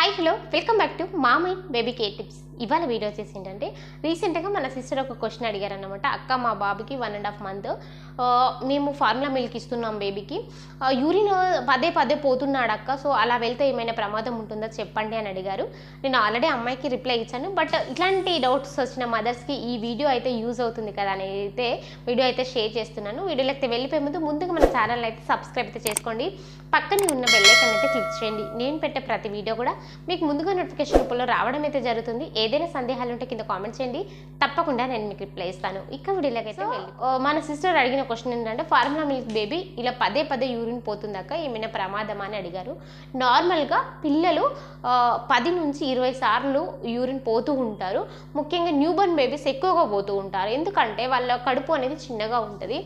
Hi hello welcome back to mom and baby care tips. ఇవాళ video వచ్చేసి ఏంటంటే రీసెంట్గా మన సిస్టర్ ఒక క్వశ్చన్ అడిగారనమాట. అక్క మా బాబుకి 1.5 month మేము ఫార్ములా మిల్క్ ఇస్తున్నాం బేబీకి, యూరిన్ పదే పదే పోతున్నాడు అక్క, సో అలా వెళ్తే ఏమైనా ప్రమాదం ఉంటుందా చెప్పండి అని అడిగారు. నేను ఆల్రెడీ అమ్మాయికి రిప్లై ఇచ్చాను, బట్ ఇట్లాంటి డౌట్స్ వచ్చిన మదర్స్కి ఈ వీడియో అయితే యూజ్ అవుతుంది కదా అని అయితే వీడియో అయితే షేర్ చేస్తున్నాను. వీడియోలోకి వెళ్ళిపోయే ముందుగా మన ఛానల్ అయితే సబ్స్క్రైబ్ అయితే చేసుకోండి, పక్కనే ఉన్న బెల్ ఐకాన్ అయితే క్లిక్ చేయండి. నేను పెట్టే ప్రతి వీడియో కూడా మీకు ముందుగా నోటిఫికేషన్ రూపంలో రావడం అయితే జరుగుతుంది. ఏదైనా సందేహాలు ఉంటే కింద కామెంట్ చేయండి, తప్పకుండా నేను మీకు రిప్లై ఇస్తాను. ఇక వీడియోలోకి అయితే వెళ్ళి మన సిస్టర్ అడిగిన క్వశ్చన్ ఏంటంటే, ఫార్ములా మిల్క్ బేబీ ఇలా పదే పదే యూరిన్ పోతుందాక ఏమైనా ప్రమాదమా అని అడిగారు. నార్మల్గా పిల్లలు 10 నుంచి 20 సార్లు యూరిన్ పోతూ ఉంటారు. ముఖ్యంగా న్యూబర్న్ బేబీస్ ఎక్కువగా పోతూ ఉంటారు, ఎందుకంటే వాళ్ళ కడుపు అనేది చిన్నగా ఉంటుంది,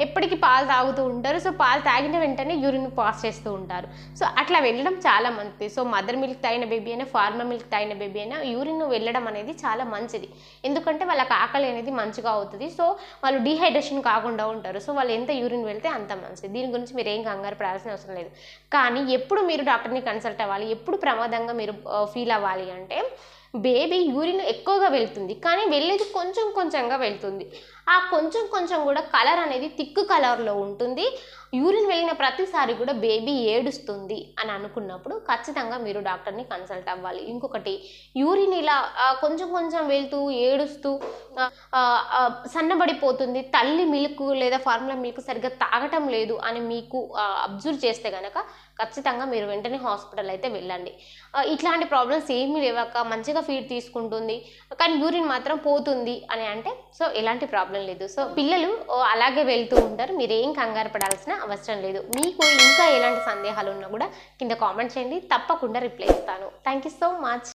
ఎప్పటికీ పాలు తాగుతూ ఉంటారు. సో పాలు తాగిన వెంటనే యూరిన్ పాస్ చేస్తూ ఉంటారు. సో అట్లా వెళ్ళడం చాలా మంచిది. సో మదర్ మిల్క్ తాగిన బేబీ అయినా ఫార్మా మిల్క్ తాగిన బేబీ అయినా యూరిన్ వెళ్ళడం అనేది చాలా మంచిది, ఎందుకంటే వాళ్ళకి ఆకలి అనేది మంచిగా అవుతుంది. సో వాళ్ళు డీహైడ్రేషన్ కాకుండా ఉంటారు. సో వాళ్ళు ఎంత యూరిన్ వెళ్తే అంత మంచిది. దీని గురించి మీరు ఏం కంగారు పడాల్సిన అవసరం లేదు. కానీ ఎప్పుడు మీరు డాక్టర్ని కన్సల్ట్ అవ్వాలి, ఎప్పుడు ప్రమాదంగా మీరు ఫీల్ అవ్వాలి అంటే, బేబీ యూరిన్ ఎక్కువగా వెళ్తుంది కానీ వెళ్ళేది కొంచెం కొంచెంగా వెళ్తుంది. ఆ కొంచెం కొంచెం కూడా కలర్ అనేది థిక్ కలర్లో ఉంటుంది. యూరిన్ వెళ్ళిన ప్రతిసారి కూడా బేబీ ఏడుస్తుంది అని అనుకున్నప్పుడు ఖచ్చితంగా మీరు డాక్టర్ని కన్సల్ట్ అవ్వాలి. ఇంకొకటి, యూరిన్ ఇలా కొంచెం కొంచెం వెళ్తూ ఏడుస్తూ సన్నబడిపోతుంది, తల్లి మిల్క్ లేదా ఫార్ములా మిల్క్ సరిగ్గా తాగటం లేదు అని మీకు అబ్జర్వ్ చేస్తే కనుక ఖచ్చితంగా మీరు వెంటనే హాస్పిటల్ అయితే వెళ్ళండి. ఇట్లాంటి ప్రాబ్లమ్స్ ఏమీ లేవక్క, మంచిగా ఫీడ్ తీసుకుంటుంది కానీ యూరిన్ మాత్రం పోతుంది అని అంటే, సో ఎలాంటి ప్రాబ్లం లేదు. సో పిల్లలు అలాగే వెళ్తూ ఉంటారు, మీరు ఏం కంగారు పడాల్సిన అవసరం లేదు. మీకు ఇంకా ఎలాంటి సందేహాలు ఉన్నా కూడా కింద కామెంట్ చేయండి, తప్పకుండా రిప్లై ఇస్తాను. Thank you so much.